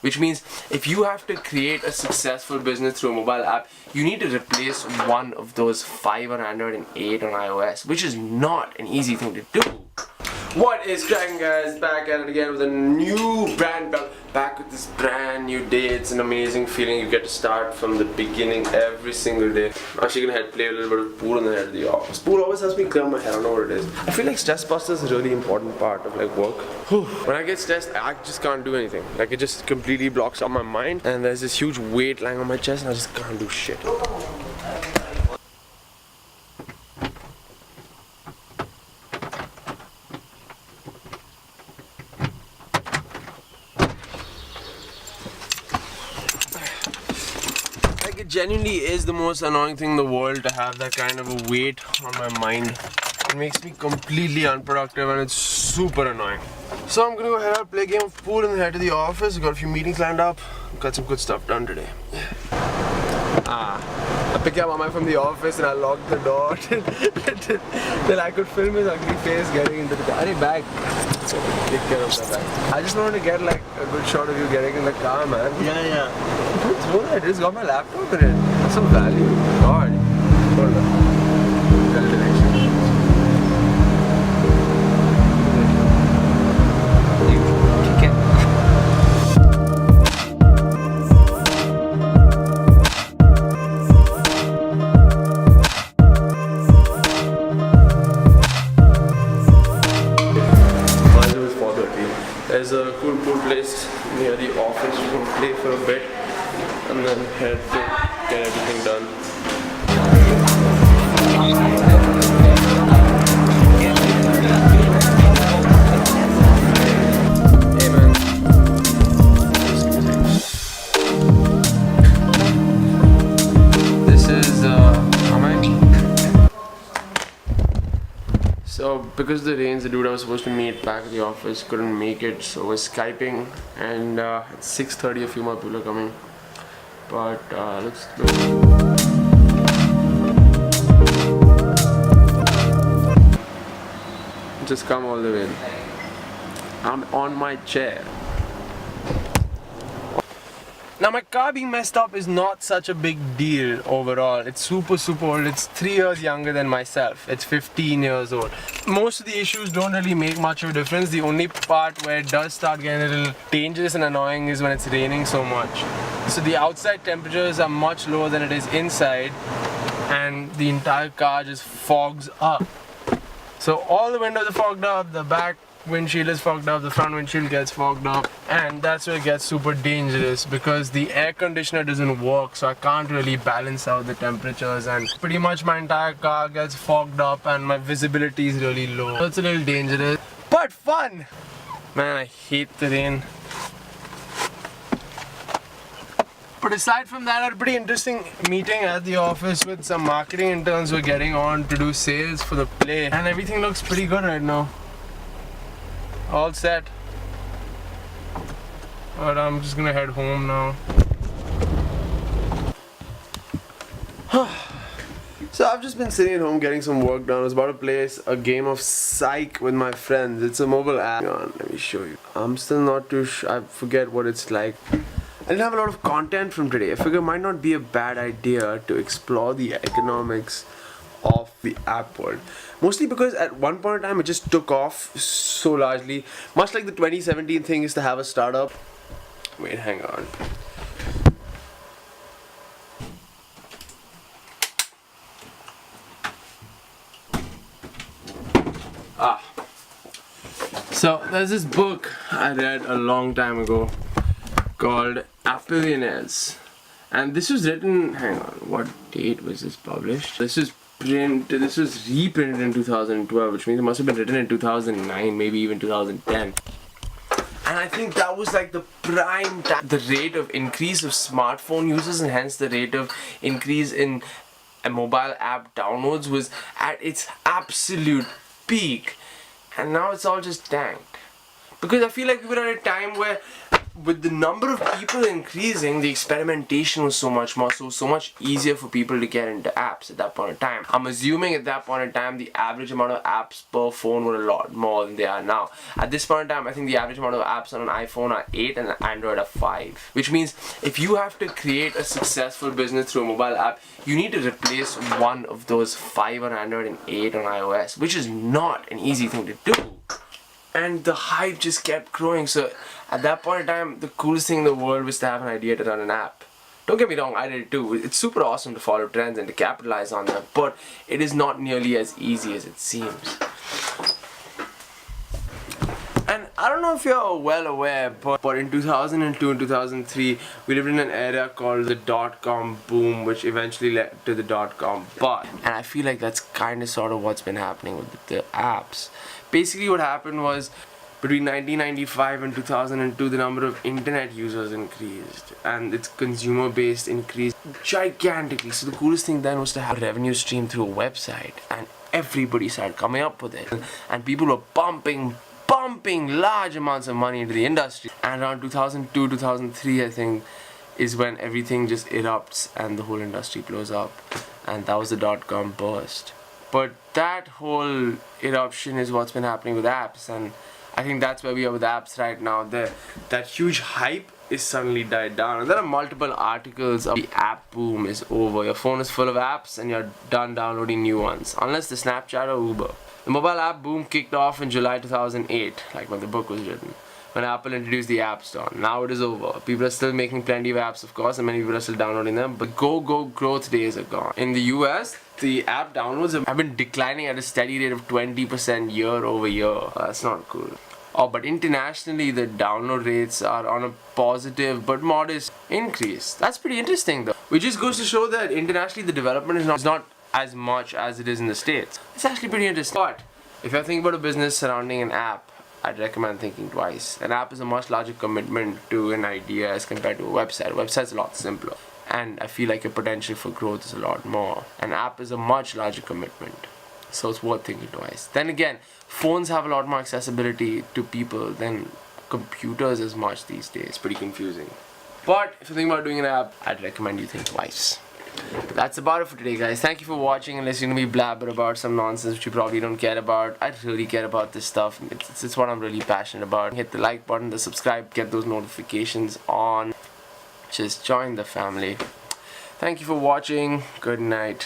Which means if you have to create a successful business through a mobile app, you need to replace one of those 5 on Android and 8 on iOS, which is not an easy thing to do. What is cracking, guys? Back at it again with a new brand belt. Back with this brand new day. It's an amazing feeling. You get to start from the beginning every single day. I'm actually gonna play a little bit of pool in the head of the office. Pool always helps me clear my head. I don't know what it is. I feel like stress buster is a really important part of like work. When I get stressed, I just can't do anything. Like it just completely blocks out my mind, and there's this huge weight lying on my chest, and I just can't do shit. It genuinely is the most annoying thing in the world to have that kind of a weight on my mind. It makes me completely unproductive and it's super annoying. So I'm gonna go ahead and play a game of pool and head to the office. Got a few meetings lined up. Got some good stuff done today. I picked up Mama from the office and I locked the door till I could film his ugly face getting into the car. Hey, bag. So take care of that bag. I just wanted to get like a good shot of you getting in the car, man. Yeah. I just got my laptop in it. That's some value. God. Hold on. Tell direction. There's a cool pool place near the office. We can play for a bit and then head to get everything done. Hey man. This is So because of the rains, the dude I was supposed to meet back at the office couldn't make it, so we're Skyping, and at 6:30 a few more people are coming. But let's go. Just come all the way in. I'm on my chair. Now my car being messed up is not such a big deal overall. It's super old. It's 3 years younger than myself. It's 15 years old. Most of the issues don't really make much of a difference. The only part where it does start getting a little dangerous and annoying is when it's raining so much. So the outside temperatures are much lower than it is inside, and the entire car just fogs up. So all the windows are fogged up, the back windshield is fogged up, the front windshield gets fogged up, and that's where it gets super dangerous because the air conditioner doesn't work, so I can't really balance out the temperatures, and pretty much my entire car gets fogged up and my visibility is really low. So it's a little dangerous, but fun! Man, I hate the rain. But aside from that, I had a pretty interesting meeting at the office with some marketing interns who are getting on to do sales for the play, and everything looks pretty good right now. All set. But I'm just gonna head home now. So I've just been sitting at home getting some work done. I was about to play a game of Psych with my friends. It's a mobile app. Hang on, let me show you. I'm still not too sure. I forget what it's like. I didn't have a lot of content from today. I figure it might not be a bad idea to explore the economics of the app world. Mostly because at one point in time it just took off so largely. Much like the 2017 thing is to have a startup. Wait, hang on. So there's this book I read a long time ago called Appillionaires. And this was written, hang on, what date was this published? This was reprinted in 2012, which means it must have been written in 2009, maybe even 2010. And I think that was like the prime time. The rate of increase of smartphone users and hence the rate of increase in mobile app downloads was at its absolute peak. And now it's all just tanked. Because I feel like we were at a time where with the number of people increasing, the experimentation was so much more, so much easier for people to get into apps at that point in time. I'm assuming at that point in time, the average amount of apps per phone were a lot more than they are now. At this point in time, I think the average amount of apps on an iPhone are 8 and an Android are 5. Which means if you have to create a successful business through a mobile app, you need to replace one of those 5 on Android and 8 on iOS, which is not an easy thing to do. And the hype just kept growing. So at that point in time, the coolest thing in the world was to have an idea to run an app. Don't get me wrong, I did it too. It's super awesome to follow trends and to capitalize on them, but it is not nearly as easy as it seems. And I don't know if you're well aware, but in 2002 and 2003, we lived in an era called the dot-com boom, which eventually led to the dot-com bust. And I feel like that's kind of sort of what's been happening with the apps. Basically what happened was, between 1995 and 2002, the number of internet users increased and its consumer base increased gigantically. So the coolest thing then was to have a revenue stream through a website, and everybody started coming up with it. And people were pumping large amounts of money into the industry. And around 2002, 2003, I think, is when everything just erupts and the whole industry blows up. And that was the dot-com burst. But that whole eruption is what's been happening with apps, and I think that's where we are with apps right now. That huge hype is suddenly died down, and there are multiple articles of the app boom is over. Your phone is full of apps and you're done downloading new ones, unless the Snapchat or Uber. The mobile app boom kicked off in July 2008, like when the book was written, when Apple introduced the App Store. Now it is over. People are still making plenty of apps, of course, and many people are still downloading them, but go growth days are gone. In the US, the app downloads have been declining at a steady rate of 20% year over year. That's not cool. Oh, but internationally, the download rates are on a positive but modest increase. That's pretty interesting though. Which just goes to show that internationally the development is not as much as it is in the States. It's actually pretty interesting. But if you're thinking about a business surrounding an app, I'd recommend thinking twice. An app is a much larger commitment to an idea as compared to a website. A website's a lot simpler, and I feel like your potential for growth is a lot more. An app is a much larger commitment, so it's worth thinking twice. Then again, phones have a lot more accessibility to people than computers as much these days. It's pretty confusing. But if you're thinking about doing an app, I'd recommend you think twice. That's about it for today, guys. Thank you for watching and listening to me blabber about some nonsense which you probably don't care about. I really care about this stuff. It's what I'm really passionate about. Hit the like button, the subscribe, get those notifications on. Just join the family. Thank you for watching. Good night.